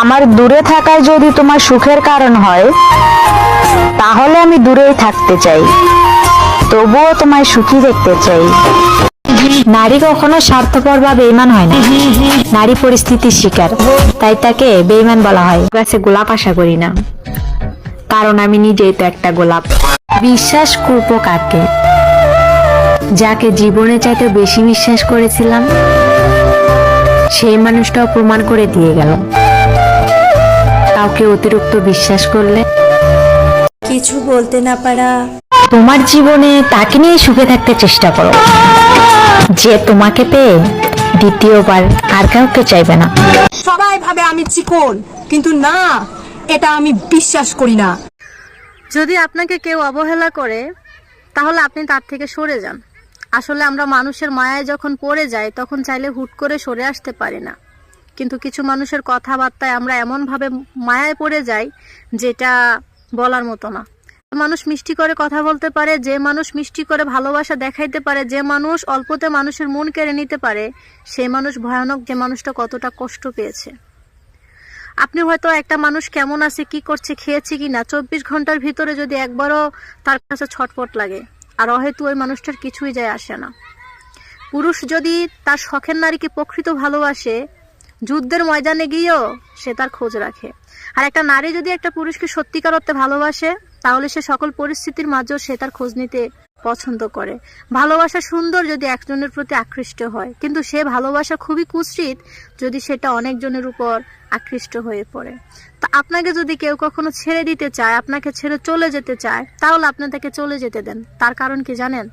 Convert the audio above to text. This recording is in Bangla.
আমার দূরে থাকায় যদি তোমার সুখের কারণ হয়, তাহলে আমি দূরেই থাকতে চাই, তবুও তোমায় সুখী দেখতে চাই। নারী কখনো স্বার্থপর বা বেঈমান হয় না। নারী পরিস্থিতির শিকার, তাই তাকে বেঈমান বলা হয়। গাছে গোলাপ আশা করি না, কারণ আমি নিজেই তো একটা গোলাপ। বিশ্বাস করবো কাকে? যাকে জীবনে চাইতে বেশি বিশ্বাস করেছিলাম, সেই মানুষটাও প্রমাণ করে দিয়ে গেল। কাউকে অতিরিক্ত বিশ্বাস করলে কিছু বলতে না পারা। তোমার জীবনে তাকে নিয়ে সুখে থাকতে চেষ্টা করো, যে তোমাকে পেয়ে দ্বিতীয়বার আর কাউকে চাইবে না। সবাই ভাবে আমি চিকন, কিন্তু না, এটা আমি বিশ্বাস করি না। যদি আপনাকে কেউ অবহেলা করে, তাহলে আপনি তার থেকে সরে যান। আসলে আমরা মানুষের মায়ায় যখন পড়ে যাই, তখন চাইলে হুট করে সরে আসতে পারি না। কিন্তু কিছু মানুষের কথাবার্তায় আমরা এমনভাবে মায়ায় পড়ে যাই, যেটা বলার মতো না। মানুষ মিষ্টি করে কথা বলতে পারে, যে মানুষ মিষ্টি করে ভালোবাসা দেখাইতে পারে, যে মানুষ অল্পতে মানুষের মন কেড়ে নিতে পারে, সেই মানুষ ভয়ানক। যে মানুষটা কতটা কষ্ট পেয়েছে। আপনি হয়তো একটা মানুষ কেমন আছে, কি করছে, খেয়েছে কিনা 24 ঘন্টার ভিতরে যদি একবারও তার কাছে ছটফট লাগে, আর হয়তো ওই মানুষটার কিছুই যায় আসে না। পুরুষ যদি তার শখের নারীকে প্রকৃত ভালোবাসে, যুদ্ধের ময়দানে গিয়েও সে তার খোঁজ রাখে। আর একটা নারী যদি একটা পুরুষকে সত্যিকার অর্থে ভালোবাসে, তাহলে সে সকল পরিস্থিতির মাঝেও সে তার খোঁজ নিতে পছন্দ করে। ভালোবাসা সুন্দর যদি একজনের প্রতি আকৃষ্ট হয়, কিন্তু সে ভালোবাসা খুবই কুৎসিত যদি সেটা অনেকজনের উপর আকৃষ্ট হয়ে পড়ে। তা আপনাকে যদি কেউ কখনো ছেড়ে দিতে চায়, আপনাকে ছেড়ে চলে যেতে চায়, তাহলে আপনি তাকে চলে যেতে দেন। তার কারণ কি জানেন?